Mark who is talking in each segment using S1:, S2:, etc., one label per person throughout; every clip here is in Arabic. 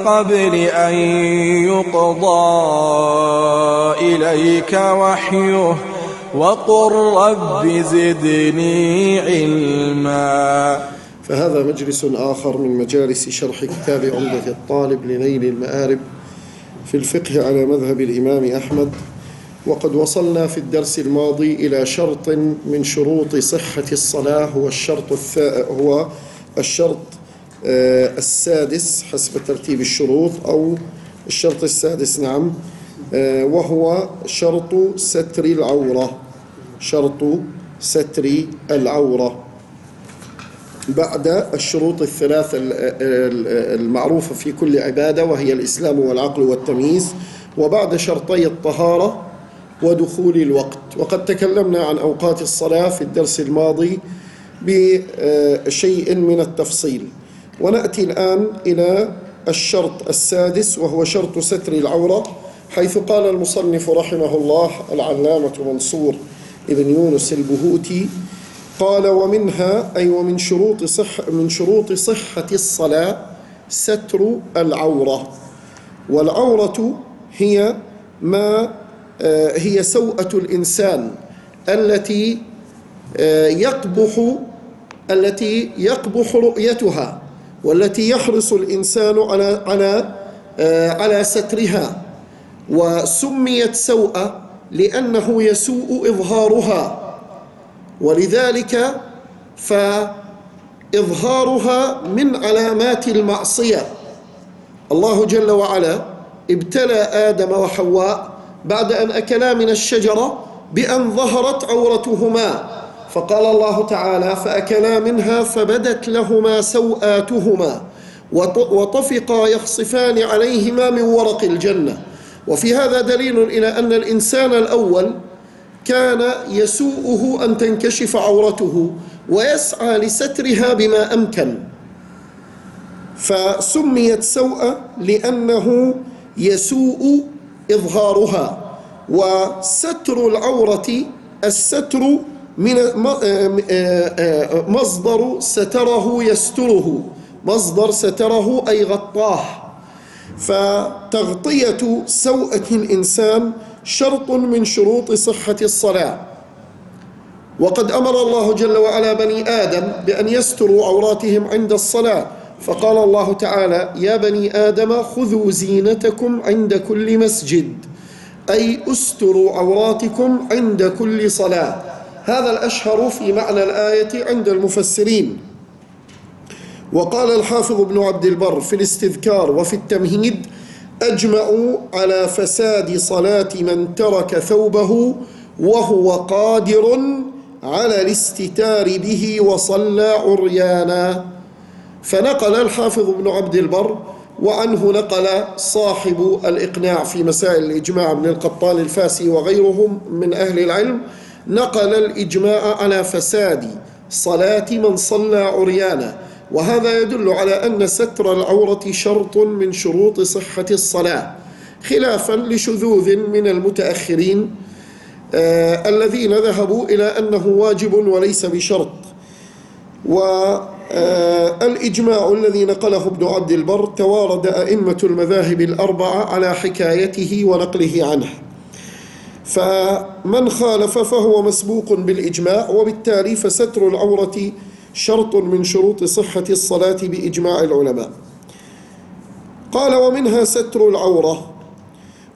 S1: قبل أن يقضى إليك وحيه وقل رب زدني علما.
S2: فهذا مجلس آخر من مجالس شرح كتاب عمدة الطالب لنيل المآرب في الفقه على مذهب الإمام أحمد. وقد وصلنا في الدرس الماضي إلى شرط من شروط صحة الصلاة، هو الشرط السادس حسب ترتيب الشروط، أو الشرط السادس، نعم، وهو شرط ستر العورة. شرط ستر العورة بعد الشروط الثلاث المعروفة في كل عبادة، وهي الإسلام والعقل والتمييز، وبعد شرطي الطهارة ودخول الوقت. وقد تكلمنا عن أوقات الصلاة في الدرس الماضي بشيء من التفصيل، ونأتي الآن إلى الشرط السادس وهو شرط ستر العورة، حيث قال المصنف رحمه الله العلامة منصور ابن يونس البهوتي قال: ومنها أي ومن شروط صحة الصلاة ستر العورة. والعورة هي هي سوءة الإنسان التي يقبح رؤيتها، والتي يحرص الإنسان على سترها. وسميت سوءة لأنه يسوء إظهارها، ولذلك فإظهارها من علامات المعصية. الله جل وعلا ابتلى آدم وحواء بعد أن أكلا من الشجرة بأن ظهرت عورتهما، فقال الله تعالى: فأكلا منها فبدت لهما سوآتهما وطفقا يخصفان عليهما من ورق الجنة. وفي هذا دليل إلى أن الإنسان الأول كان يسوءه أن تنكشف عورته ويسعى لسترها بما أمكن، فسميت سوءة لأنه يسوء إظهارها. وستر العورة، الستر من مصدر ستره يستره، مصدر ستره أي غطاه، فتغطية سوءة الإنسان شرط من شروط صحة الصلاة. وقد أمر الله جل وعلا بني آدم بأن يستروا عوراتهم عند الصلاة، فقال الله تعالى: يا بني آدم خذوا زينتكم عند كل مسجد، أي استروا عوراتكم عند كل صلاة. هذا الأشهر في معنى الآية عند المفسرين. وقال الحافظ ابن عبد البر في الاستذكار وفي التمهيد: أجمعوا على فساد صلاة من ترك ثوبه وهو قادر على الاستتار به وصلى عريانا. فنقل الحافظ ابن عبد البر، وعنه نقل صاحب الإقناع في مسائل الإجماع ابن القطان الفاسي وغيرهم من أهل العلم، نقل الإجماع على فساد صلاة من صلى عريانا. وهذا يدل على أن ستر العورة شرط من شروط صحة الصلاة، خلافا لشذوذ من المتأخرين الذين ذهبوا إلى أنه واجب وليس بشرط. والإجماع الذي نقله ابن عبد البر توارد أئمة المذاهب الأربعة على حكايته ونقله عنه، فمن خالف فهو مسبوق بالإجماع، وبالتالي فستر العورة شرط من شروط صحة الصلاة بإجماع العلماء. قال: ومنها ستر العورة.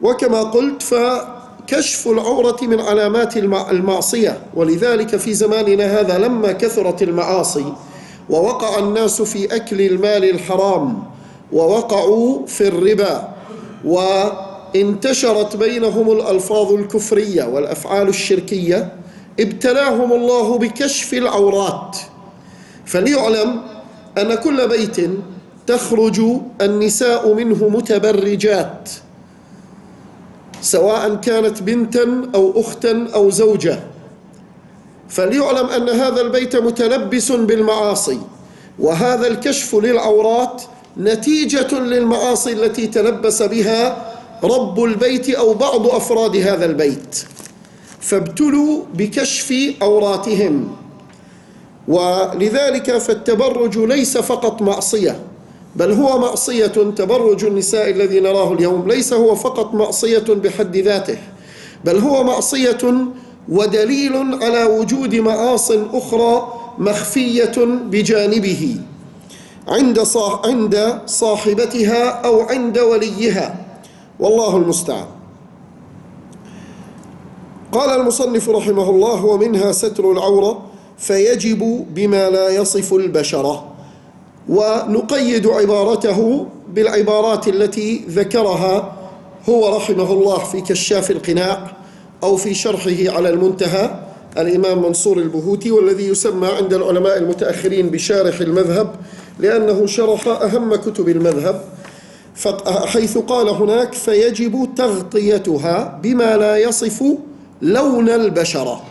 S2: وكما قلت فكشف العورة من علامات المعصية، ولذلك في زماننا هذا لما كثرت المعاصي ووقع الناس في أكل المال الحرام ووقعوا في الربا وانتشرت بينهم الألفاظ الكفرية والأفعال الشركية، ابتلاهم الله بكشف العورات. فليعلم أن كل بيت تخرج النساء منه متبرجات، سواء كانت بنتا أو أختا أو زوجة، فليعلم أن هذا البيت متلبس بالمعاصي، وهذا الكشف للعورات نتيجة للمعاصي التي تلبس بها رب البيت أو بعض أفراد هذا البيت، فابتلوا بكشف عوراتهم. ولذلك فالتبرج ليس فقط معصية، بل هو معصية. تبرج النساء الذي نراه اليوم ليس هو فقط معصية بحد ذاته، بل هو معصية ودليل على وجود معاصٍ أخرى مخفية بجانبه عند صاحبتها أو عند وليها، والله المستعان. قال المصنف رحمه الله: ومنها ستر العورة فيجب بما لا يصف البشرة. ونقيد عبارته بالعبارات التي ذكرها هو رحمه الله في كشاف القناع أو في شرحه على المنتهى الإمام منصور البهوتي، والذي يسمى عند العلماء المتأخرين بشارح المذهب لأنه شرح أهم كتب المذهب، حيث قال هناك: فيجب تغطيتها بما لا يصف لون البشرة.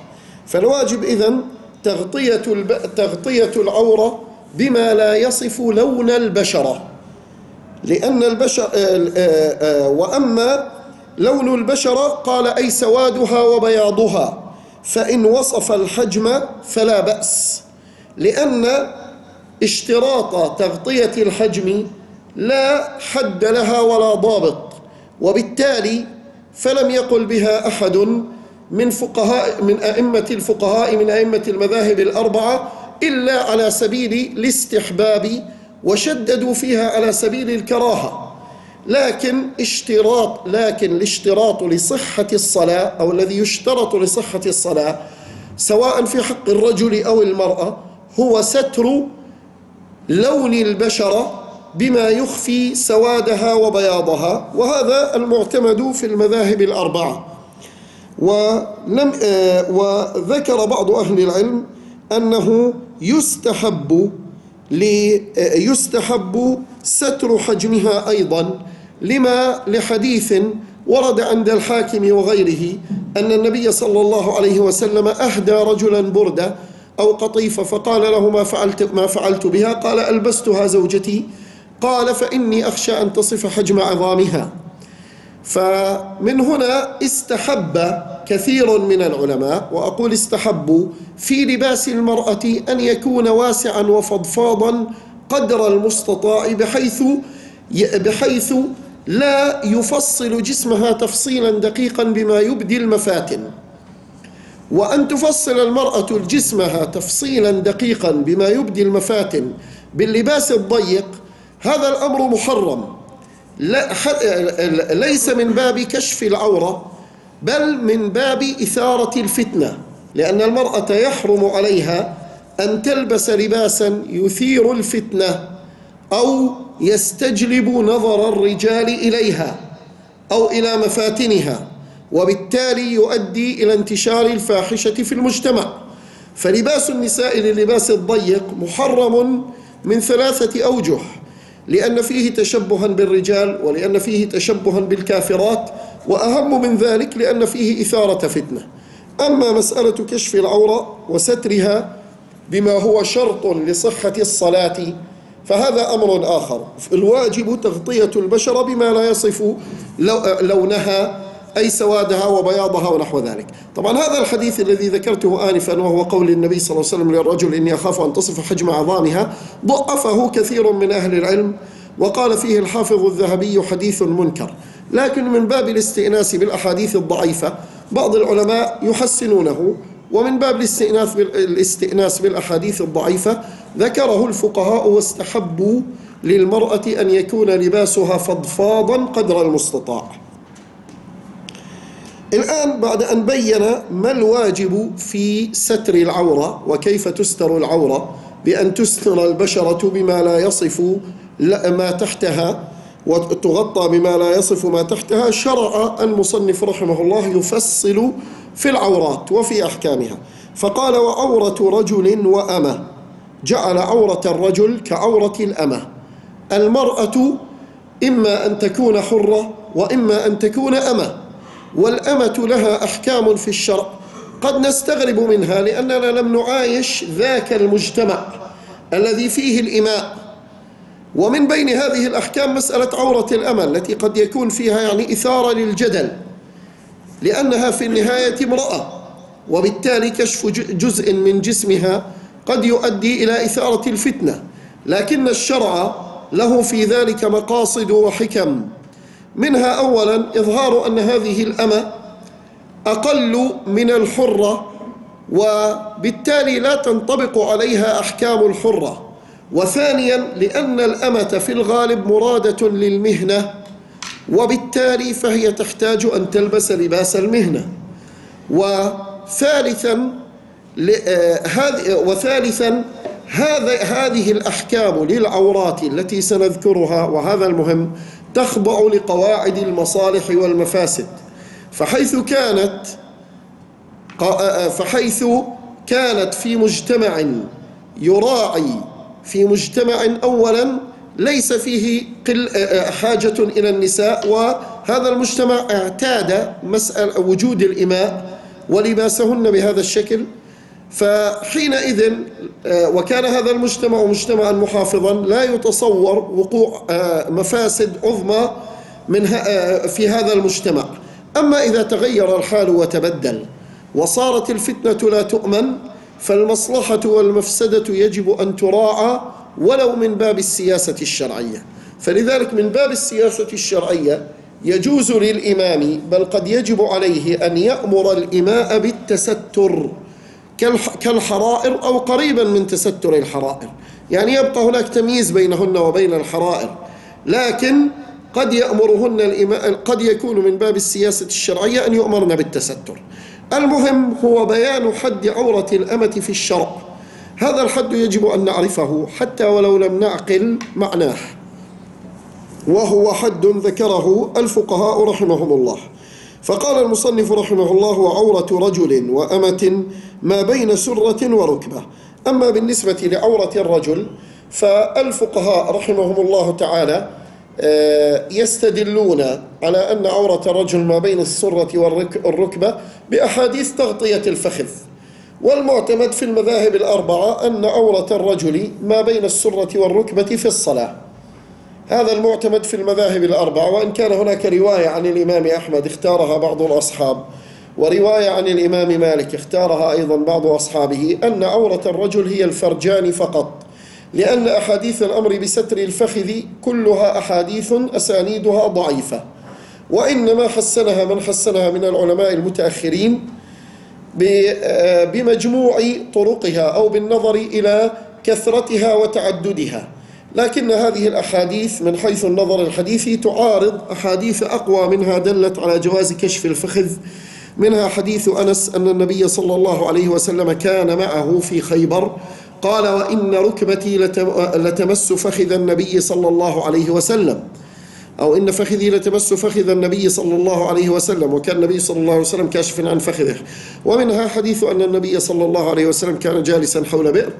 S2: فالواجب إذن تغطية العورة بما لا يصف لون البشرة، لأن وأما لون البشرة قال أي سوادها وبياضها، فإن وصف الحجم فلا بأس، لأن اشتراط تغطية الحجم لا حد لها ولا ضابط، وبالتالي فلم يقل بها أحد من أئمة الفقهاء من أئمة المذاهب الأربعة إلا على سبيل الاستحباب، وشددوا فيها على سبيل الكراهة. لكن الاشتراط لصحة الصلاة، أو الذي يشترط لصحة الصلاة سواء في حق الرجل أو المرأة، هو ستر لون البشرة بما يخفي سوادها وبياضها، وهذا المعتمد في المذاهب الأربعة. وذكر بعض أهل العلم أنه يستحب ستر حجمها أيضا، لحديث ورد عند الحاكم وغيره أن النبي صلى الله عليه وسلم أهدى رجلا بردة أو قطيفة، فقال له: ما فعلت بها؟ قال: ألبستها زوجتي. قال: فإني أخشى أن تصف حجم عظامها. فمن هنا استحب كثير من العلماء، وأقول استحبوا، في لباس المرأة أن يكون واسعا وفضفاضا قدر المستطاع، بحيث لا يفصل جسمها تفصيلا دقيقا بما يبدي المفاتن. وأن تفصل المرأة جسمها تفصيلا دقيقا بما يبدي المفاتن باللباس الضيق، هذا الأمر محرم، ليس من باب كشف العورة، بل من باب إثارة الفتنة، لأن المرأة يحرم عليها أن تلبس لباسا يثير الفتنة أو يستجلب نظر الرجال إليها أو إلى مفاتنها، وبالتالي يؤدي إلى انتشار الفاحشة في المجتمع. فلباس النساء للباس الضيق محرم من 3 أوجه: لأن فيه تشبها بالرجال، ولأن فيه تشبها بالكافرات، وأهم من ذلك لأن فيه إثارة فتنة. أما مسألة كشف العورة وسترها بما هو شرط لصحة الصلاة فهذا أمر آخر. الواجب تغطية البشرة بما لا يصف لونها، أي سوادها وبياضها ونحو ذلك. طبعا هذا الحديث الذي ذكرته آنفا، وهو قول النبي صلى الله عليه وسلم للرجل: إني أخاف أن تصف حجم عظامها، ضعفه كثير من أهل العلم، وقال فيه الحافظ الذهبي: حديث منكر. لكن من باب الاستئناس بالأحاديث الضعيفة بعض العلماء يحسنونه، ومن باب الاستئناس بالأحاديث الضعيفة ذكره الفقهاء واستحبوا للمرأة أن يكون لباسها فضفاضا قدر المستطاع. الآن بعد أن بين ما الواجب في ستر العورة وكيف تستر العورة بأن تستر البشرة بما لا يصف ما تحتها وتغطى بما لا يصف ما تحتها، شرع المصنف رحمه الله يفصل في العورات وفي أحكامها، فقال: وعورة رجل وأمة، جعل عورة الرجل كعورة الأمة. المرأة إما أن تكون حرة وإما أن تكون أمة، والأمة لها أحكام في الشرع قد نستغرب منها لأننا لم نعايش ذاك المجتمع الذي فيه الإماء. ومن بين هذه الأحكام مسألة عورة الأمة التي قد يكون فيها إثارة للجدل، لأنها في النهاية امرأة، وبالتالي كشف جزء من جسمها قد يؤدي إلى إثارة الفتنة. لكن الشرع له في ذلك مقاصد وحكم، منها أولا إظهار أن هذه الأمة أقل من الحرة، وبالتالي لا تنطبق عليها أحكام الحرة. وثانيا لأن الأمة في الغالب مرادة للمهنة، وبالتالي فهي تحتاج أن تلبس لباس المهنة. وثالثا هذه الأحكام للعورات التي سنذكرها، وهذا المهم، تخضع لقواعد المصالح والمفاسد، فحيث كانت في مجتمع يراعي، في مجتمع أولا ليس فيه حاجة إلى النساء، وهذا المجتمع اعتاد مسألة وجود الإماء ولباسهن بهذا الشكل، فحينئذ وكان هذا المجتمع مجتمعا محافظا لا يتصور وقوع مفاسد عظمى في هذا المجتمع. أما إذا تغير الحال وتبدل وصارت الفتنة لا تؤمن، فالمصلحة والمفسدة يجب أن تراعى ولو من باب السياسة الشرعية. فلذلك من باب السياسة الشرعية يجوز للإمام، بل قد يجب عليه أن يأمر الإماء بالتستر كالحرائر أو قريبا من تستر الحرائر، يعني يبقى هناك تمييز بينهن وبين الحرائر، لكن قد يأمرهن الإماء، قد يكون من باب السياسة الشرعية أن يؤمرن بالتستر. المهم هو بيان حد عورة الأمة في الشرع. هذا الحد يجب أن نعرفه حتى ولو لم نعقل معناه، وهو حد ذكره الفقهاء رحمهم الله. فقال المصنف رحمه الله: وعورة رجل وأمة ما بين سرة وركبة. أما بالنسبة لعورة الرجل فالفقهاء رحمهم الله تعالى يستدلون على أن عورة الرجل ما بين السرة والركبة بأحاديث تغطية الفخذ. والمعتمد في المذاهب الأربعة أن عورة الرجل ما بين السرة والركبة في الصلاة، هذا المعتمد في المذاهب الأربعة. وإن كان هناك رواية عن الإمام أحمد اختارها بعض الأصحاب، ورواية عن الإمام مالك اختارها أيضا بعض أصحابه، أن عورة الرجل هي الفرجان فقط، لأن أحاديث الأمر بستر الفخذ كلها أحاديث أسانيدها ضعيفة، وإنما حسنها من حسنها من العلماء المتأخرين بمجموع طرقها أو بالنظر إلى كثرتها وتعددها. لكن هذه الأحاديث من حيث النظر الحديثي تعارض أحاديث أقوى منها دلت على جواز كشف الفخذ، منها حديث أنس أن النبي صلى الله عليه وسلم كان معه في خيبر قال: وإن ركبتي لتمس فخذ النبي صلى الله عليه وسلم، أو إن فخذي لتمس فخذ النبي صلى الله عليه وسلم، وكان النبي صلى الله عليه وسلم كاشفا عن فخذه. ومنها حديث أن النبي صلى الله عليه وسلم كان جالسا حول بئر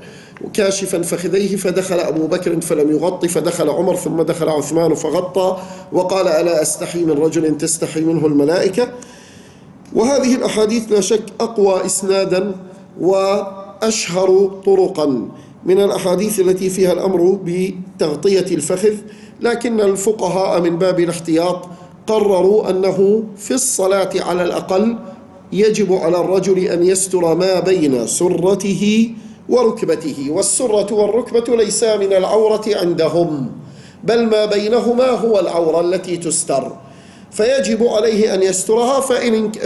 S2: كاشفا فخذيه، فدخل أبو بكر فلم يغطي، فدخل عمر، ثم دخل عثمان فغطى، وقال: ألا أستحي من رجل تستحي منه الملائكة. وهذه الأحاديث لا شك أقوى إسنادا وأشهر طرقا من الأحاديث التي فيها الأمر بتغطية الفخذ، لكن الفقهاء من باب الاحتياط قرروا أنه في الصلاة على الأقل يجب على الرجل أن يستر ما بين سرته وركبته، والسرة والركبة ليسا من العورة عندهم، بل ما بينهما هو العورة التي تستر، فيجب عليه أن يسترها،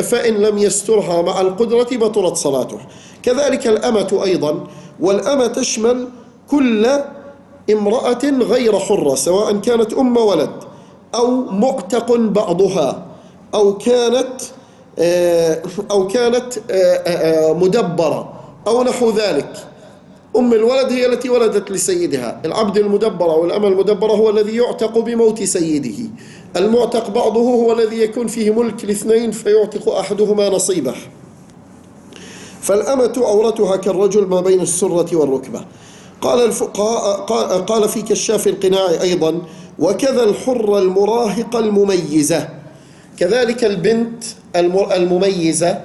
S2: فإن لم يسترها مع القدرة بطلت صلاته. كذلك الأمة أيضا، والأمة تشمل كل امرأة غير حرة، سواء كانت أم ولد أو معتق بعضها أو كانت مدبرة أو نحو ذلك. أم الولد هي التي ولدت لسيدها، العبد المدبر أو الأمة المدبرة هو الذي يعتق بموت سيده، المعتق بعضه هو الذي يكون فيه ملك الاثنين فيعتق أحدهما نصيبه. فالأمة عورتها كالرجل ما بين السرة والركبة. قال الفقهاء، قال في كشاف القناع أيضا: وكذا الحرة المراهقة المميزة. كذلك البنت المميزة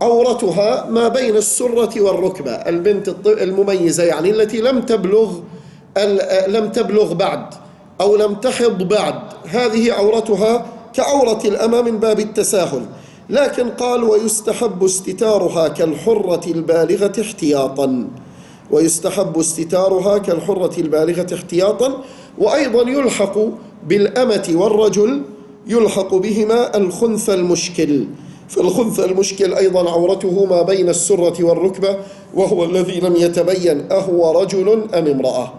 S2: عورتها ما بين السرة والركبة، البنت المميزة يعني التي لم تبلغ بعد أو لم تحض بعد، هذه عورتها كعورة الأمة من باب التساهل. لكن قال: ويستحب استتارها كالحرة البالغة احتياطا، ويستحب استتارها كالحرة البالغة احتياطا. وأيضا يلحق بالأمة والرجل يلحق بهما الخنث المشكل، فالخنث المشكل أيضا عورته ما بين السرة والركبة، وهو الذي لم يتبين أهو رجل أم امرأة.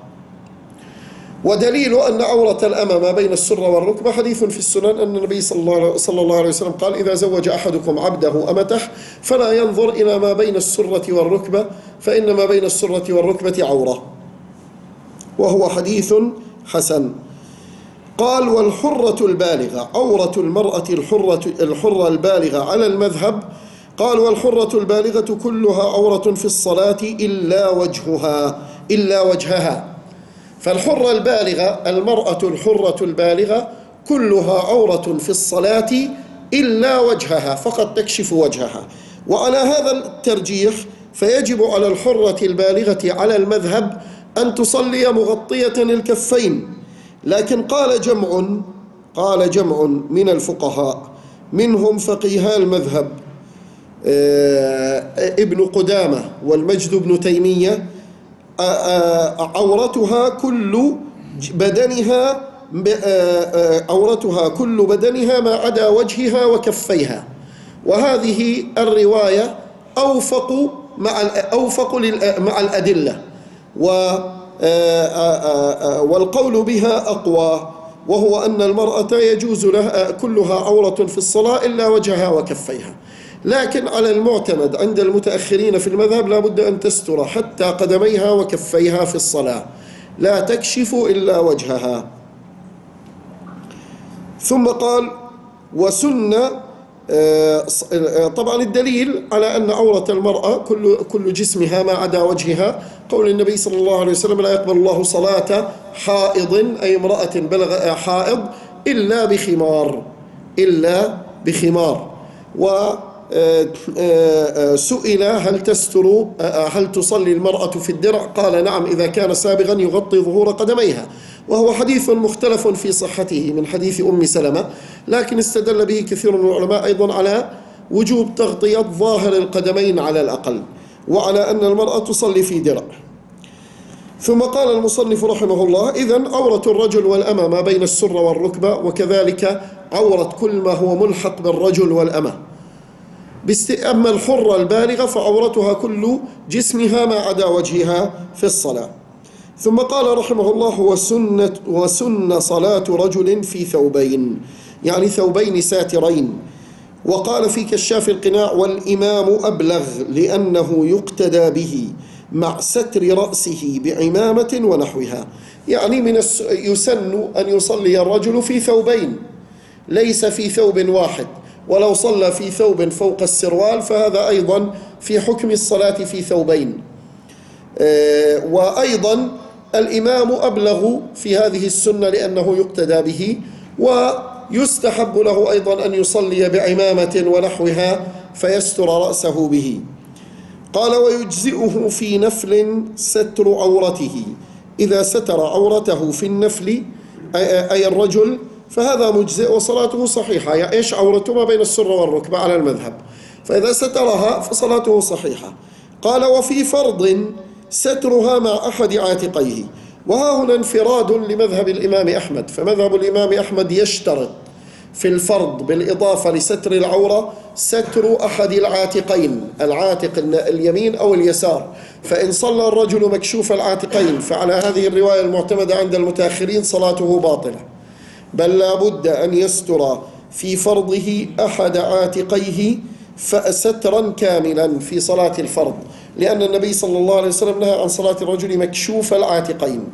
S2: ودليل أن عورة الأمة ما بين السرة والركبة حديث في السنن أن النبي صلى الله عليه وسلم قال: إذا زوج أحدكم عبده أمته فلا ينظر إلى ما بين السرة والركبة فإن ما بين السرة والركبة عورة، وهو حديث حسن. قال: والحرة البالغة، عورة المرأة الحرة البالغة على المذهب. قال: والحرة البالغة كلها عورة في الصلاة إلا وجهها. فالحرة البالغة، المرأة الحرة البالغة كلها عورة في الصلاة إلا وجهها، فقط تكشف وجهها. وعلى هذا الترجيح فيجب على الحرة البالغة على المذهب أن تصلي مغطية الكفين. لكن قال جمع من الفقهاء منهم فقيها المذهب ابن قدامة والمجد بن تيمية: عورتها كل بدنها ما عدا وجهها وكفيها. وهذه الرواية أوفق مع الأدلة، والقول بها أقوى، وهو أن المرأة يجوز لها كلها عورة في الصلاة إلا وجهها وكفيها. لكن على المعتمد عند المتأخرين في المذهب لا بد أن تستر حتى قدميها وكفيها في الصلاة، لا تكشف إلا وجهها. ثم قال: وسنة، طبعا الدليل على أن عورة المرأة كل جسمها ما عدا وجهها قول النبي صلى الله عليه وسلم: لا يقبل الله صلاة حائض، أي امرأة بلغ حائض، إلا بخمار. وسئل: هل تصلي المرأة في الدرع؟ قال: نعم، إذا كان سابغا يغطي ظهور قدميها، وهو حديث مختلف في صحته من حديث أم سلمة، لكن استدل به كثير من العلماء أيضا على وجوب تغطية ظاهر القدمين على الأقل، وعلى أن المرأة تصلي في درع. ثم قال المصنف رحمه الله: إذن عورة الرجل والأمة ما بين السرة والركبة، وكذلك عورة كل ما هو ملحق بالرجل والأمة. أما الحرة البالغة فعورتها كل جسمها ما عدا وجهها في الصلاة. ثم قال رحمه الله: وسن صلاة رجل في ثوبين، يعني ثوبين ساترين. وقال في كشاف القناع: والإمام أبلغ لأنه يقتدى به مع ستر رأسه بعمامة ونحوها. يعني يسن أن يصلي الرجل في ثوبين، ليس في ثوب واحد، ولو صلى في ثوب فوق السروال فهذا أيضا في حكم الصلاة في ثوبين. وأيضا الإمام أبلغ في هذه السنة لأنه يقتدى به، ويستحب له أيضا أن يصلي بعمامة ونحوها فيستر رأسه به. قال: ويجزئه في نفل ستر عورته، إذا ستر عورته في النفل أي الرجل فهذا مجزئ وصلاته صحيحة. يعني إيش عورته؟ ما بين السرة والركبة على المذهب، فإذا سترها فصلاته صحيحة. قال: وفي فرض سترها مع أحد عاتقيه. وها هنا انفراد لمذهب الإمام أحمد، فمذهب الإمام أحمد يشترط في الفرض بالإضافة لستر العورة ستر أحد العاتقين، العاتق اليمين أو اليسار. فإن صلى الرجل مكشوف العاتقين فعلى هذه الرواية المعتمدة عند المتأخرين صلاته باطلة، بل لا بد أن يستر في فرضه أحد عاتقيه سترا كاملا في صلاة الفرض، لأن النبي صلى الله عليه وسلم نهى عن صلاة الرجل مكشوف العاتقين.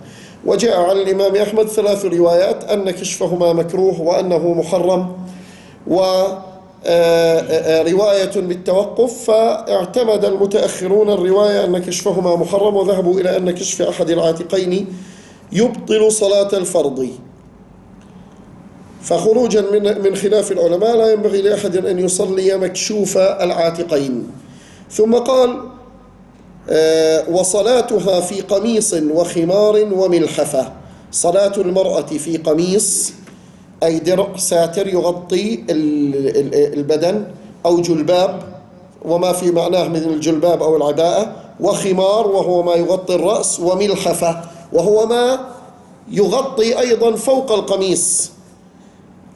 S2: وجاء عن الإمام أحمد 3 روايات أن كشفهما مكروه وأنه محرم، ورواية بالتوقف، فاعتمد المتأخرون الرواية أن كشفهما محرم، وذهبوا إلى أن كشف أحد العاتقين يبطل صلاة الفرض. فخروجا من خلاف العلماء لا ينبغي لأحد أن يصلي مكشوف العاتقين. ثم قال: وصلاتها في قميص وخمار وملحفة. صلاة المرأة في قميص أي درع ساتر يغطي البدن، أو جلباب وما في معناه من الجلباب أو العباءة، وخمار وهو ما يغطي الرأس، وملحفة وهو ما يغطي أيضا فوق القميص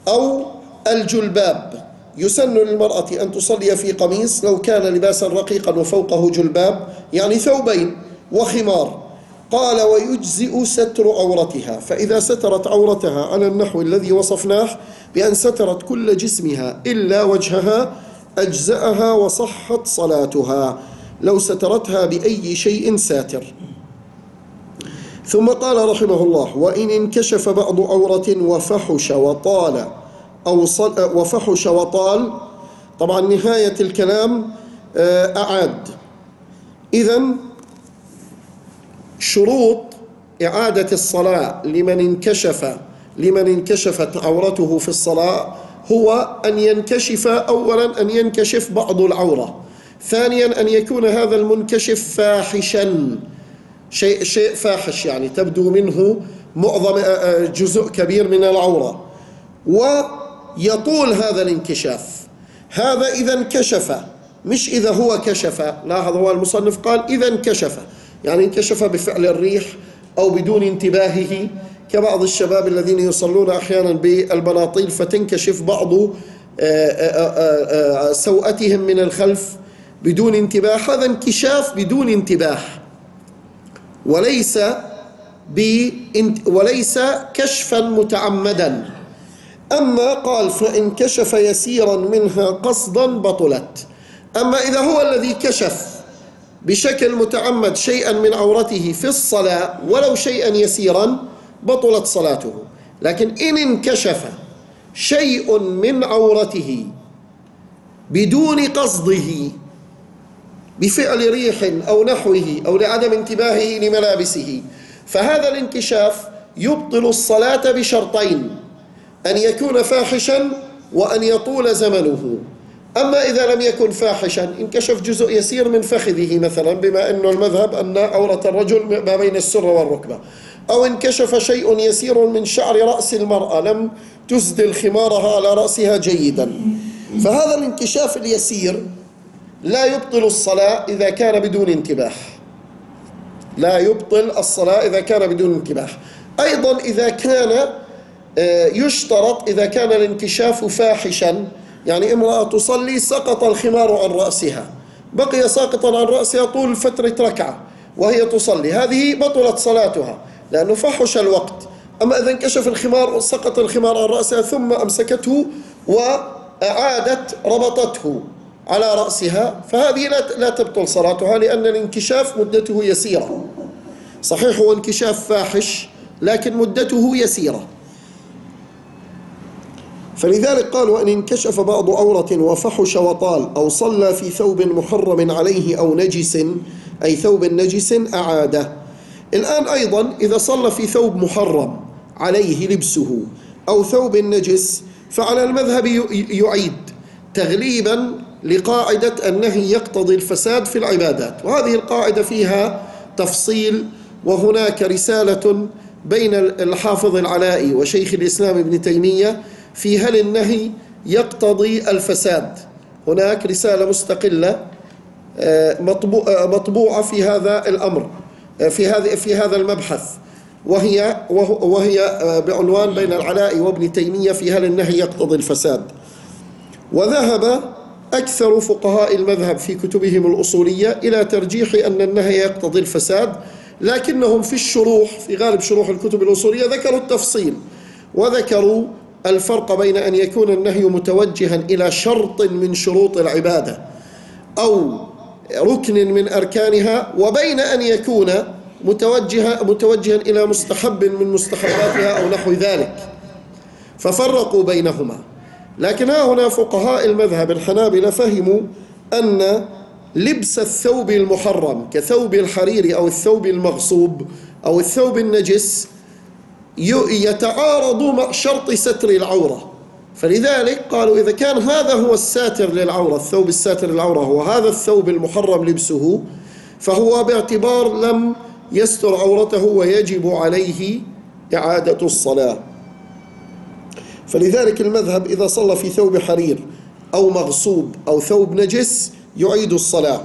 S2: أو الجلباب. يسن للمرأة أن تصلي في قميص لو كان لباسا رقيقا وفوقه جلباب، يعني ثوبين وخمار. قال ويجزئ ستر عورتها، فإذا سترت عورتها على النحو الذي وصفناه بأن سترت كل جسمها إلا وجهها أجزأها وصحت صلاتها لو سترتها بأي شيء ساتر. ثم قال رحمه الله وإن انكشف بعض عورة وفحش وطال وفحش وطال، طبعا نهاية الكلام أعاد. إذن شروط إعادة الصلاة لمن انكشفت عورته في الصلاة هو أن ينكشف، أولا أن ينكشف بعض العورة، ثانيا أن يكون هذا المنكشف فاحشا، شيء فاحش يعني تبدو منه معظم جزء كبير من العورة، ويطول هذا الانكشاف. هذا إذا انكشف، مش إذا هو كشف. لاحظ هو المصنف قال إذا انكشف، يعني انكشف بفعل الريح أو بدون انتباهه، كبعض الشباب الذين يصلون أحيانا بالبناطيل فتنكشف بعض سوءتهم من الخلف بدون انتباه. هذا انكشاف بدون انتباه وليس كشفا متعمدا. أما قال فإن كشف يسيرا منها قصدا بطلت. أما إذا هو الذي كشف بشكل متعمد شيئا من عورته في الصلاة ولو شيئا يسيرا بطلت صلاته. لكن إن انكشف شيء من عورته بدون قصده بفعل ريح أو نحوه أو لعدم انتباهه لملابسه، فهذا الانكشاف يبطل الصلاة بشرطين: أن يكون فاحشا وأن يطول زمنه. أما إذا لم يكن فاحشا، انكشف جزء يسير من فخذه مثلا، بما أنه المذهب أن عورة الرجل ما بين السرة والركبة، أو انكشف شيء يسير من شعر رأس المرأة لم تسدل خمارها على رأسها جيدا، فهذا الانكشاف اليسير لا يبطل الصلاة إذا كان بدون انتباه، لا يبطل الصلاة إذا كان بدون انتباه. أيضا إذا كان يشترط إذا كان الانكشاف فاحشا، يعني امرأة تصلي سقط الخمار عن رأسها، بقي ساقطا عن رأسها طول فترة ركعة وهي تصلي، هذه بطلت صلاتها لأنه فحش الوقت. أما إذا انكشف الخمار سقط الخمار عن رأسها ثم أمسكته وأعادت ربطته على رأسها، فهذه لا تبطل صلاتها، لأن الانكشاف مدته يسيرة. صحيح هو انكشاف فاحش لكن مدته يسيرة. فلذلك قال وإن انكشف بعض عورة وفحش وطال أو صلى في ثوب محرم عليه أو نجس، أي ثوب نجس، أعاده. الآن أيضا إذا صلى في ثوب محرم عليه لبسه أو ثوب نجس، فعلى المذهب يعيد تغليبا لقاعدة النهي يقتضي الفساد في العبادات، وهذه القاعدة فيها تفصيل، وهناك رسالة بين الحافظ العلائي وشيخ الإسلام ابن تيمية في هل النهي يقتضي الفساد. هناك رسالة مستقلة مطبوعة في هذا الأمر، في هذا المبحث، وهي بعنوان بين العلائي وابن تيمية في هل النهي يقتضي الفساد. وذهب أكثر فقهاء المذهب في كتبهم الأصولية إلى ترجيح أن النهي يقتضي الفساد، لكنهم في الشروح، في غالب شروح الكتب الأصولية، ذكروا التفصيل وذكروا الفرق بين أن يكون النهي متوجها إلى شرط من شروط العبادة أو ركن من أركانها، وبين أن يكون متوجها إلى مستحب من مستحباتها أو نحو ذلك، ففرقوا بينهما. لكن هنا فقهاء المذهب الحنابلة فهموا أن لبس الثوب المحرم كثوب الحرير أو الثوب المغصوب أو الثوب النجس يتعارض مع شرط ستر العورة، فلذلك قالوا إذا كان هذا هو الساتر للعورة، الثوب الساتر للعورة هو هذا الثوب المحرم لبسه، فهو باعتبار لم يستر عورته ويجب عليه إعادة الصلاة. فلذلك المذهب إذا صلى في ثوب حرير أو مغصوب أو ثوب نجس يعيد الصلاة.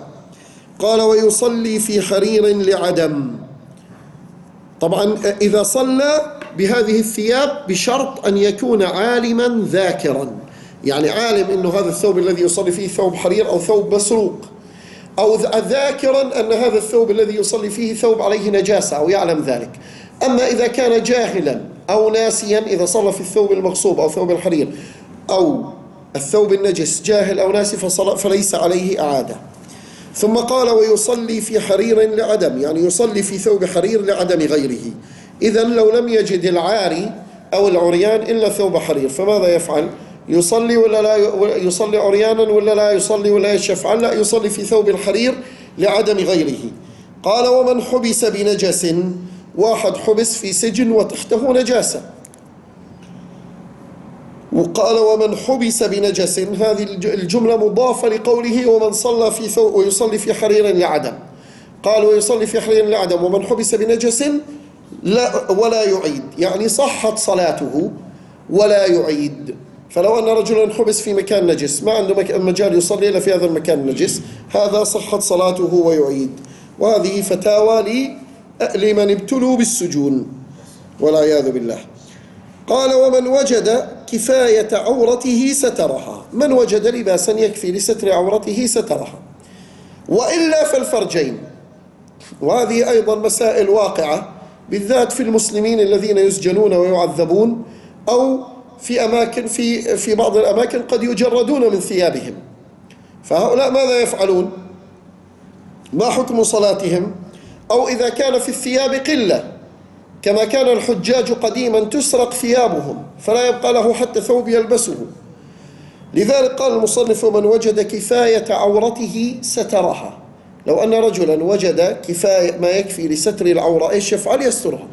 S2: قال ويصلي في حرير لعدم. طبعا إذا صلى بهذه الثياب بشرط أن يكون عالما ذاكرا، يعني عالم أنه هذا الثوب الذي يصلي فيه ثوب حرير أو ثوب مسروق، أو ذاكرا أن هذا الثوب الذي يصلي فيه ثوب عليه نجاسة أو يعلم ذلك. أما إذا كان جاهلا أو ناسيا، إذا صلى في الثوب المغصوب أو ثوب الحرير أو الثوب النجس جاهل أو ناسي فليس عليه إعادة. ثم قال ويصلي في حرير لعدم، يعني يصلي في ثوب حرير لعدم غيره. إذن لو لم يجد العاري أو العريان إلا ثوب حرير فماذا يفعل؟ يصلي ولا لا يصلي عريانا ولا لا يصلي ولا ايش يفعل؟ لا، يصلي في ثوب الحرير لعدم غيره. قال ومن حبس بنجس، واحد حبس في سجن وتحته نجاسة، وقال ومن حبس بنجس، هذه الجملة مضافة لقوله ومن صلى في ثوب ويصلي في حرير لعدم. قال ويصلي في حرير لعدم ومن حبس بنجس لا ولا يعيد، يعني صحت صلاته ولا يعيد. فلو أن رجلا حبس في مكان نجس ما عنده مجال يصلي إلا في هذا المكان النجس، هذا صحت صلاته ويعيد. وهذه فتاوى لمن ابتلوا بالسجون والعياذ بالله. قال ومن وجد كفاية عورته سترها، من وجد لباسا يكفي لستر عورته سترها، وإلا فالفرجين. وهذه أيضا مسائل واقعة بالذات في المسلمين الذين يسجنون ويعذبون، أو في أماكن في بعض الأماكن قد يجردون من ثيابهم، فهؤلاء ماذا يفعلون؟ ما حكم صلاتهم؟ أو إذا كان في الثياب قلة كما كان الحجاج قديما تسرق ثيابهم فلا يبقى له حتى ثوب يلبسه. لذلك قال المصنف ومن وجد كفاية عورته سترها، لو أن رجلا وجد كفاية ما يكفي لستر العورة إيش يفعل؟ يسترها.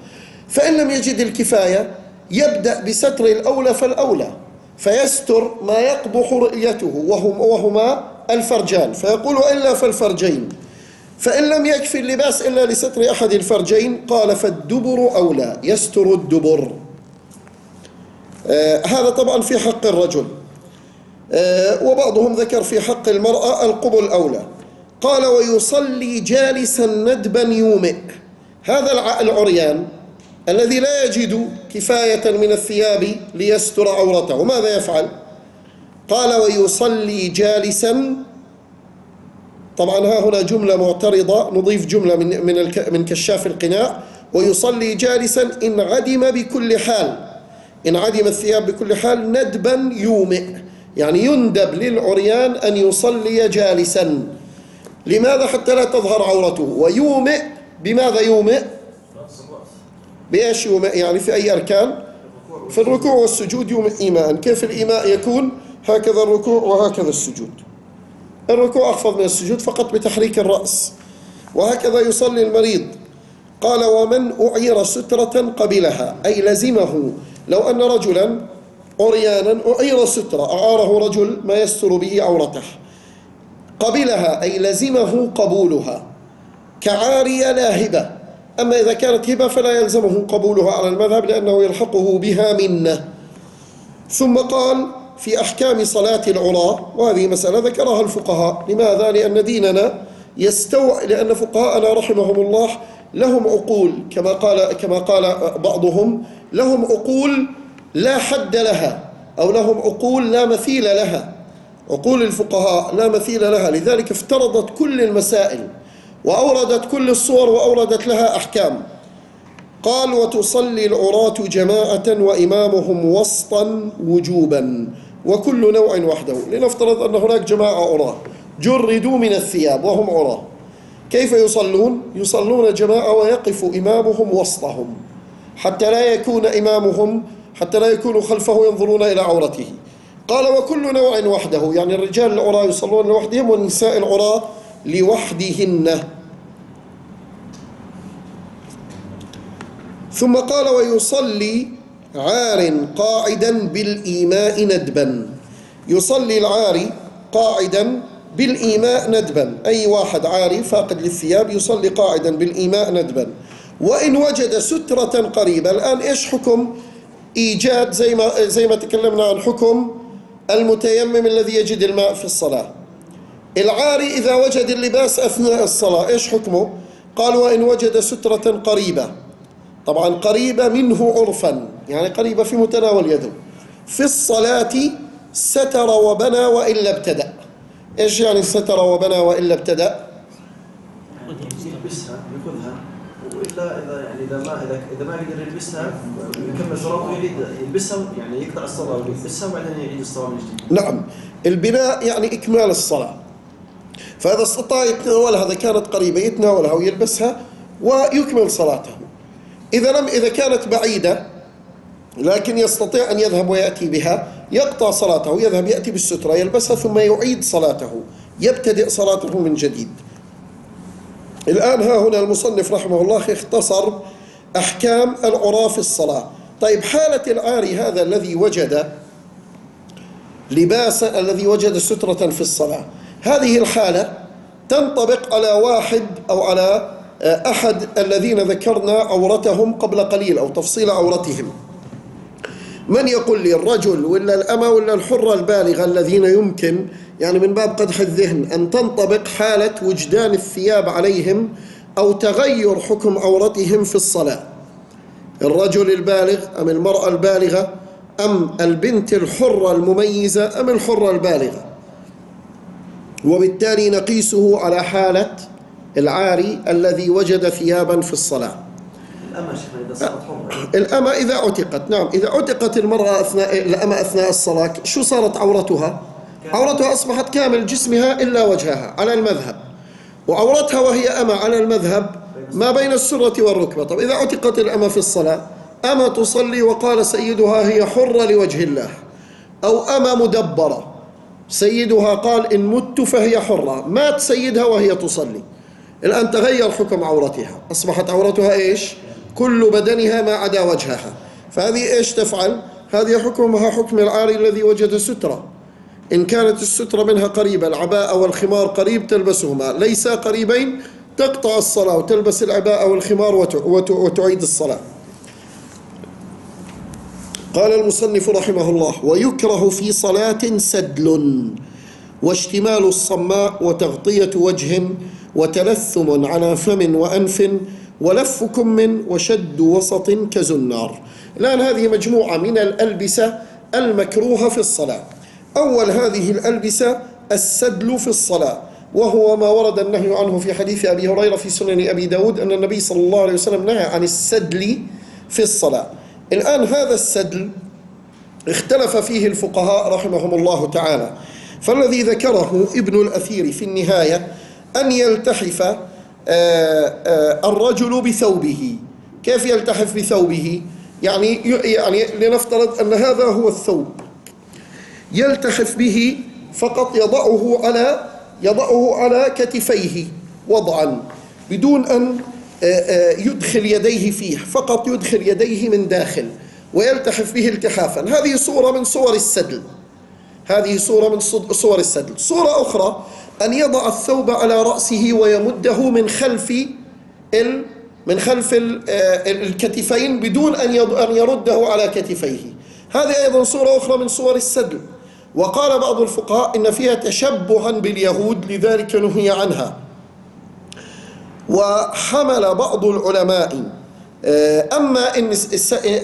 S2: فإن لم يجد الكفاية يبدأ بستر الأولى فالأولى، فيستر ما يقبح رؤيته وهما الفرجان، فيقول إلا فالفرجين. فإن لم يكفي اللباس إلا لستر أحد الفرجين قال فالدبر أولى، يستر الدبر. هذا طبعا في حق الرجل، وبعضهم ذكر في حق المرأة القبل أولى. قال ويصلي جالسا ندبا يومئ، هذا العريان الذي لا يجد كفاية من الثياب ليستر عورته ماذا يفعل؟ قال ويصلي جالسا. طبعا ها هنا جملة معترضة، نضيف جملة من كشاف القناع، ويصلي جالسا إن عدم بكل حال، إن عدم الثياب بكل حال ندبا يومئ، يعني يندب للعريان أن يصلي جالسا. لماذا؟ حتى لا تظهر عورته. ويومئ بماذا يومئ؟ بإيش يومئ؟ يعني في أي أركان؟ في الركوع والسجود يومئ إيماء. كيف الإيماء يكون؟ هكذا الركوع وهكذا السجود. الركوع أخفض من السجود فقط بتحريك الرأس، وهكذا يصلي المريض. قال ومن أعير سترة قبلها، أي لزمه، لو أن رجلا عريانا أعير سترة، أعاره رجل ما يستر به عورته، قبلها أي لزمه قبولها، كعارية لا هبة. أما إذا كانت هبة فلا يلزمه قبولها على المذهب لأنه يلحقه بها منة. ثم قال في أحكام صلاة العراة، وهذه مسألة ذكرها الفقهاء. لماذا؟ لأن ديننا لأن فقهاءنا رحمهم الله لهم عقول، كما قال بعضهم لهم عقول لا حد لها، أو لهم عقول لا مثيل لها. عقول الفقهاء لا مثيل لها، لذلك افترضت كل المسائل وأوردت كل الصور وأوردت لها أحكام. قال وتصلي العراة جماعة وإمامهم وسطا وجوبا وكل نوع وحده. لنفترض أن هناك جماعة عراة جردوا من الثياب وهم عراة، كيف يصلون؟ يصلون جماعة ويقف إمامهم وسطهم حتى لا يكونوا خلفه ينظرون إلى عورته. قال وكل نوع وحده، يعني الرجال العراة يصلون لوحدهم والنساء العراة لوحدهن. ثم قال ويصلي عار قاعدا بالإيماء ندبا، يصلي العاري قاعدا بالإيماء ندبا، أي واحد عاري فاقد للثياب يصلي قاعدا بالإيماء ندبا. وإن وجد سترة قريبة. الآن إيش حكم إيجاد زي ما تكلمنا عن حكم المتيمم الذي يجد الماء في الصلاة؟ العاري إذا وجد اللباس أثناء الصلاة إيش حكمه؟ قال وإن وجد سترة قريبة، طبعا قريبة منه عرفا، يعني قريبة في متناول يده. في الصلاة ستر وبنى وإلا ابتدأ. إيش يعني ستر وبنى وإلا ابتدأ؟
S3: يلبسها ياخذها، والا اذا يعني اذا ما قدر يلبسها يكمل صلاته يريد يلبسها، يعني يقطع الصلاه ويلبسها وبعدين يعيد الصلاه من جديد.
S2: نعم، البناء يعني إكمال الصلاة. فإذا استطاع يتناولها إذا كانت قريبة يتناولها ويلبسها ويكمل صلاته. إذا كانت بعيدة لكن يستطيع أن يذهب ويأتي بها يقطع صلاته، يذهب يأتي بالسترة يلبسها ثم يعيد صلاته، يبتدئ صلاته من جديد. الآن ها هنا المصنف رحمه الله اختصر أحكام العراة في الصلاة. طيب، حالة العاري هذا الذي وجد لباسا، الذي وجد سترة في الصلاة، هذه الحالة تنطبق على واحد أو على أحد الذين ذكرنا عورتهم قبل قليل أو تفصيل عورتهم. من يقول لي الرجل ولا الأمة ولا الحرة البالغة الذين يمكن يعني من باب قدح الذهن أن تنطبق حالة وجدان الثياب عليهم أو تغير حكم عورتهم في الصلاة؟ الرجل البالغ أم المرأة البالغة أم البنت الحرة المميزة أم الحرة البالغة؟ وبالتالي نقيسه على حالة العاري الذي وجد ثيابا في الصلاة. الأمة إذا عتقت، نعم، إذا عتقت المرأة الأمة أثناء الصلاة شو صارت عورتها؟ عورتها أصبحت كامل جسمها إلا وجهها على المذهب، وعورتها وهي أمة على المذهب ما بين السرة والركبة. طب إذا عتقت الأمة في الصلاة، أمة تصلي وقال سيدها هي حرة لوجه الله، أو أمة مدبرة سيدها قال إن مت فهي حرة، مات سيدها وهي تصلي، الآن تغير حكم عورتها، أصبحت عورتها إيش؟ كل بدنها ما عدا وجهها. فهذه إيش تفعل؟ هذه حكمها حكم العاري الذي وجد سترة. إن كانت السترة منها قريبة، العباءة والخمار قريب تلبسهما، ليس قريبين تقطع الصلاة وتلبس العباءة والخمار وتعيد الصلاة. قال المصنف رحمه الله: ويكره في صلاة سدل واشتمال الصماء وتغطية وجه وتلثم على فم وأنف ولف كم وشد وسط كزنار. الآن هذه مجموعة من الألبسة المكروهة في الصلاة. أول هذه الألبسة السدل في الصلاة، وهو ما ورد النهي عنه في حديث أبي هريرة في سنن أبي داود أن النبي صلى الله عليه وسلم نهى عن السدل في الصلاة. الآن هذا السدل اختلف فيه الفقهاء رحمهم الله تعالى، فالذي ذكره ابن الأثير في النهاية أن يلتحف الرجل بثوبه. كيف يلتحف بثوبه؟ يعني لنفترض أن هذا هو الثوب، يلتحف به فقط، يضعه على كتفيه وضعا بدون أن يدخل يديه فيه، فقط يدخل يديه من داخل ويلتحف به التحافا. هذه صورة من صور السدل، هذه صورة من صور السدل. صورة أخرى أن يضع الثوب على رأسه ويمده من خلف الكتفين بدون أن يرده على كتفيه. هذه أيضا صورة أخرى من صور السدل. وقال بعض الفقهاء إن فيها تشبها باليهود لذلك نهي عنها. وحمل بعض العلماء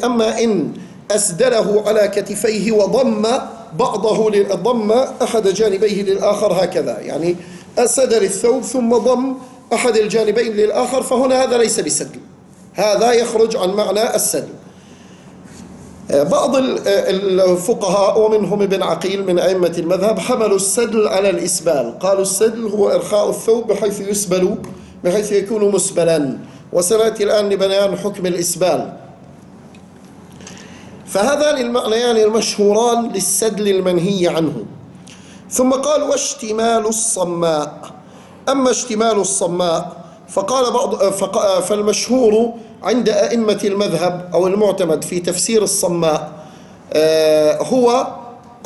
S2: أما إن أسدله على كتفيه وضم ضم أحد جانبيه للآخر هكذا، يعني أسدل الثوب ثم ضم أحد الجانبين للآخر، فهنا هذا ليس بسدل، هذا يخرج عن معنى السدل. بعض الفقهاء ومنهم ابن عقيل من أئمة المذهب حملوا السدل على الإسبال، قالوا السدل هو إرخاء الثوب بحيث يكون مسبلا، وسنأتي الآن لبيان حكم الإسبال. فهذان المعنيان المشهوران للسدل المنهي عنه. ثم قال: واشتمال الصماء. أما اشتمال الصماء فالمشهور عند أئمة المذهب أو المعتمد في تفسير الصماء هو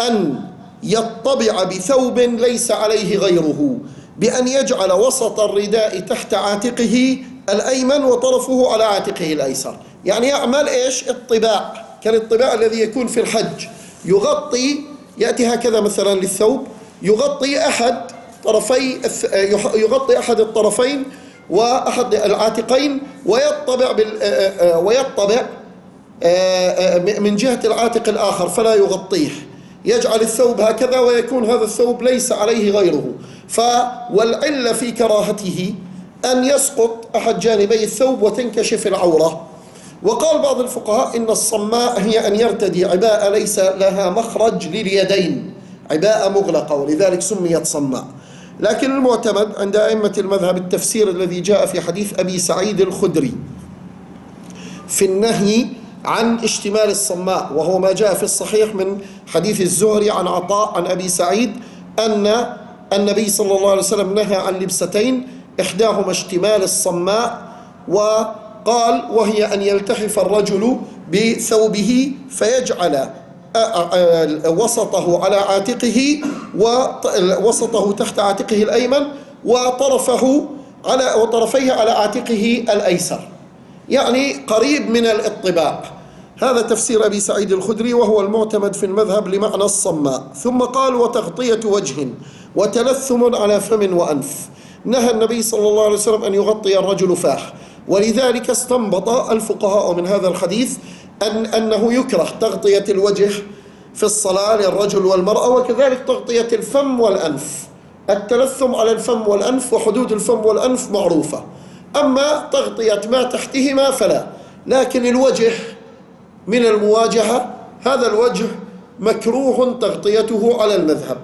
S2: أن يطبع بثوب ليس عليه غيره، بأن يجعل وسط الرداء تحت عاتقه الأيمن وطرفه على عاتقه الأيسر، يعني يعمل إيش؟ الطباع، كالطباع الذي يكون في الحج، يأتي هكذا مثلا للثوب، يغطي أحد الطرفين وأحد العاتقين ويطبع من جهة العاتق الآخر فلا يغطيه، يجعل الثوب هكذا ويكون هذا الثوب ليس عليه غيره. والعلة في كراهته أن يسقط أحد جانبي الثوب وتنكشف العورة. وقال بعض الفقهاء إن الصماء هي أن يرتدي عباءة ليس لها مخرج لليدين، عباءة مغلقة، ولذلك سميت صماء. لكن المعتمد عند أئمة المذهب التفسير الذي جاء في حديث أبي سعيد الخدري في النهي عن اشتمال الصماء، وهو ما جاء في الصحيح من حديث الزهري عن عطاء عن أبي سعيد أن النبي صلى الله عليه وسلم نهى عن لبستين، إحداهما اشتمال الصماء، وقال وهي أن يلتحف الرجل بثوبه فيجعل وسطه على عاتقه ووسطه تحت عاتقه الأيمن وطرفيه على عاتقه الأيسر، يعني قريب من الاطباق. هذا تفسير أبي سعيد الخدري وهو المعتمد في المذهب لمعنى الصماء. ثم قال وتغطية وجه وتلثم على فم وأنف. نهى النبي صلى الله عليه وسلم أن يغطي الرجل فاه، ولذلك استنبط الفقهاء من هذا الحديث أنه يكره تغطية الوجه في الصلاة للرجل والمرأة، وكذلك تغطية الفم والأنف. التلثم على الفم والأنف وحدود الفم والأنف معروفة، أما تغطية ما تحتهما فلا. لكن الوجه من المواجهة، هذا الوجه مكروه تغطيته على المذهب.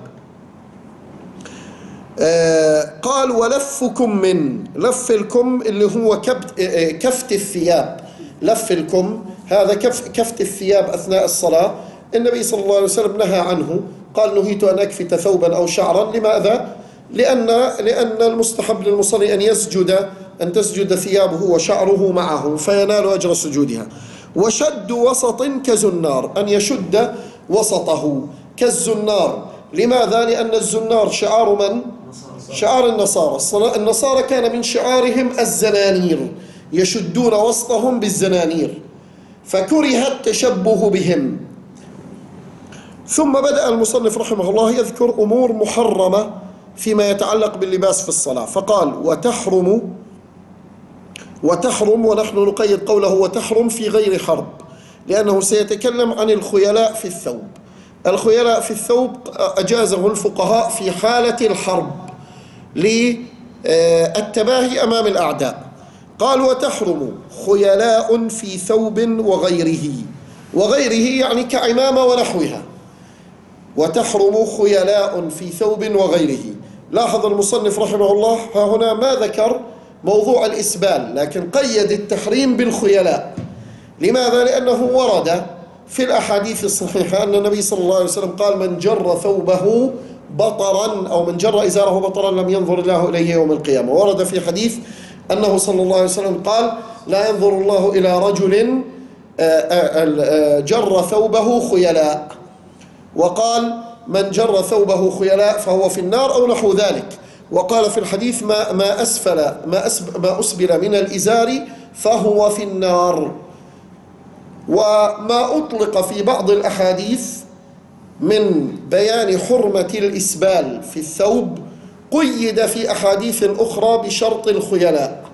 S2: قال ولفكم من، لف الكم اللي هو كفت الثياب، لف الكم هذا كفت الثياب أثناء الصلاة. النبي صلى الله عليه وسلم نهى عنه، قال نهيت أن أكفت ثوبا أو شعرا. لماذا؟ لأن المستحب للمصلي أن تسجد ثيابه وشعره معه فينال أجر سجودها. وشد وسط كزنار، أن يشد وسطه كالزنار. لماذا؟ لأن الزنار شعار من؟ شعار النصارى. النصارى كان من شعارهم الزنانير، يشدون وسطهم بالزنانير، فكره التشبه بهم. ثم بدأ المصنف رحمه الله يذكر أمور محرمة فيما يتعلق باللباس في الصلاة، فقال وتحرم، ونحن نقيد قوله وتحرم في غير حرب، لأنه سيتكلم عن الخيلاء في الثوب. الخيلاء في الثوب أجازه الفقهاء في حالة الحرب للتباهي أمام الأعداء. قال وتحرم خيلاء في ثوب وغيره يعني كعمامة ونحوها. وتحرم خيلاء في ثوب وغيره. لاحظ المصنف رحمه الله ها هنا ما ذكر موضوع الإسبال، لكن قيد التحريم بالخيلاء. لماذا؟ لأنه ورد في الأحاديث الصحيحة أن النبي صلى الله عليه وسلم قال من جر ثوبه بطرا أو من جر إزاره بطرا لم ينظر الله إليه يوم القيامة. ورد في حديث أنه صلى الله عليه وسلم قال لا ينظر الله إلى رجل جر ثوبه خيلاء، وقال من جر ثوبه خيلاء فهو في النار أو نحو ذلك. وقال في الحديث ما أسبل من الإزار فهو في النار. وما أطلق في بعض الأحاديث من بيان حرمة الإسبال في الثوب قيد في أحاديث أخرى بشرط الخيلاء.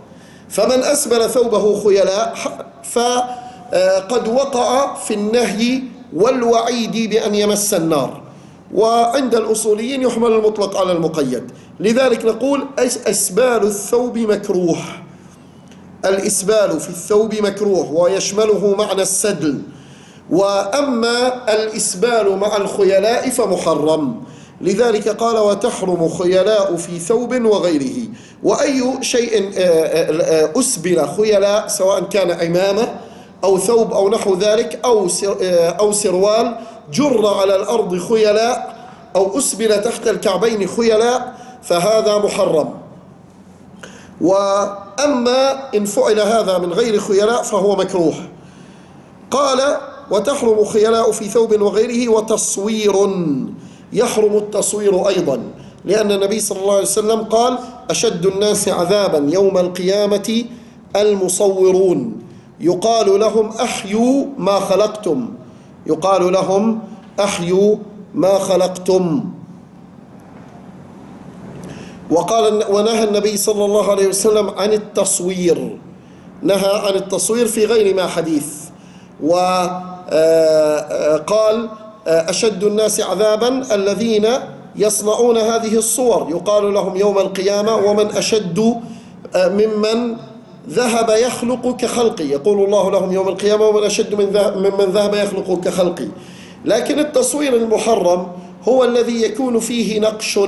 S2: فمن أسبل ثوبه خيلاء فقد وقع في النهي والوعيد بأن يمس النار. وعند الأصوليين يحمل المطلق على المقيد، لذلك نقول إسبال الثوب مكروه. الإسبال في الثوب مكروه ويشمله معنى السدل. وأما الإسبال مع الخيلاء فمحرم. لذلك قال وتحرم خيلاء في ثوب وغيره. وأي شيء أسبل خيلاء سواء كان عمامة أو ثوب أو نحو ذلك أو سروال جر على الأرض خيلاء أو أسبل تحت الكعبين خيلاء فهذا محرم. وأما إن فعل هذا من غير خيلاء فهو مكروه. قال وتحرم خيلاء في ثوب وغيره. وتصوير، يحرم التصوير أيضا، لأن النبي صلى الله عليه وسلم قال أشد الناس عذابا يوم القيامة المصورون يقال لهم أحيوا ما خلقتم، يقال لهم أحيوا ما خلقتم. ونهى النبي صلى الله عليه وسلم عن التصوير، نهى عن التصوير في غير ما حديث، وقال أشد الناس عذابا الذين يصنعون هذه الصور، يقال لهم يوم القيامة ومن أشد ممن ذهب يخلق كخلقي، يقول الله لهم يوم القيامة ومن أشد ممن ذهب يخلق كخلقي. لكن التصوير المحرم هو الذي يكون فيه نقش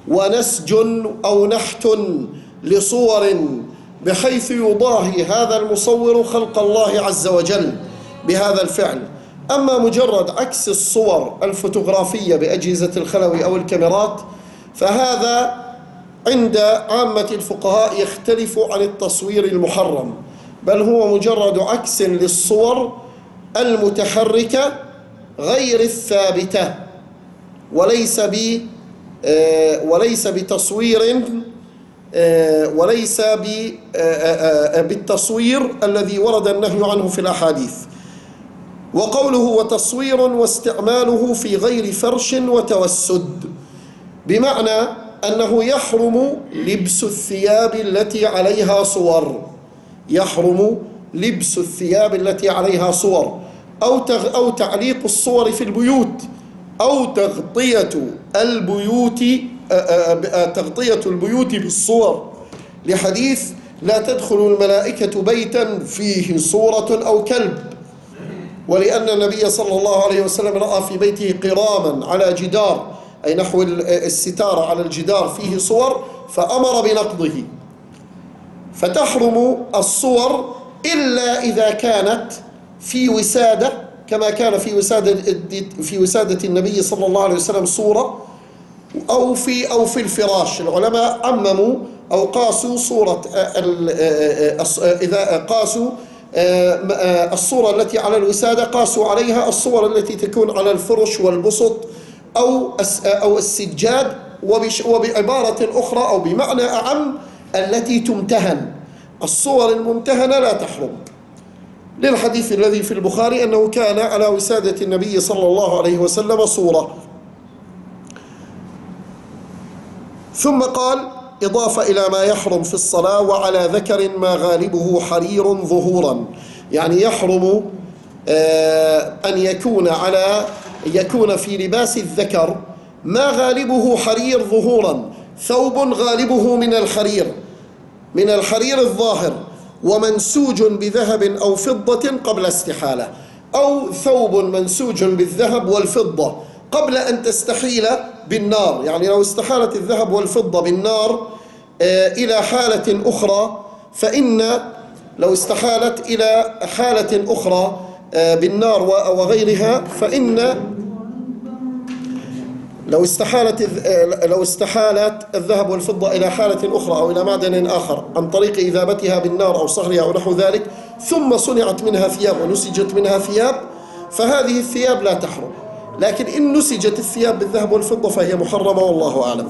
S2: ونسج أو نحت لصور بحيث يضاهي هذا المصور خلق الله عز وجل بهذا الفعل. أما مجرد عكس الصور الفوتوغرافية بأجهزة الخلوي أو الكاميرات فهذا عند عامة الفقهاء يختلف عن التصوير المحرم، بل هو مجرد عكس للصور المتحركة غير الثابتة، وليس بتصوير وليس بالتصوير الذي ورد النهي عنه في الأحاديث. وقوله وتصوير واستعماله في غير فرش وتوسد، بمعنى أنه يحرم لبس الثياب التي عليها صور، يحرم لبس الثياب التي عليها صور، أو تعليق الصور في البيوت، أو تغطية البيوت بالصور، لحديث لا تدخل الملائكة بيتا فيه صورة أو كلب، ولأن النبي صلى الله عليه وسلم رأى في بيته قراما على جدار، أي نحو الستارة على الجدار فيه صور فأمر بنقضه. فتحرم الصور إلا إذا كانت في وسادة، كما كان في وسادة النبي صلى الله عليه وسلم صورة، أو في الفراش. العلماء عمموا أو قاسوا صورة إذا قاسوا الصورة التي على الوسادة قاسوا عليها الصور التي تكون على الفرش والبسط أو السجاد، وبعبارة أخرى أو بمعنى أعم التي تمتهن. الصور الممتهنة لا تحرم، للحديث الذي في البخاري أنه كان على وسادة النبي صلى الله عليه وسلم صورة. ثم قال إضافة إلى ما يحرم في الصلاة وعلى ذكر ما غالبه حرير ظهورا، يعني يحرم أن يكون في لباس الذكر ما غالبه حرير ظهورا، ثوب غالبه من الحرير الظاهر ومنسوج بذهب أو فضة قبل استحالة، أو ثوب منسوج بالذهب والفضة قبل أن تستحيل بالنار. يعني لو استحالت الذهب والفضة بالنار إلى حالة أخرى، لو استحالت إلى حالة أخرى بالنار وغيرها، لو استحالت الذهب والفضة إلى حالة أخرى أو إلى معدن آخر عن طريق إذابتها بالنار أو صهرها أو نحو ذلك، ثم صنعت منها ثياب ونسجت منها ثياب، فهذه الثياب لا تحرم. لكن إن نسجت الثياب بالذهب والفضة فهي محرمة، والله أعلم.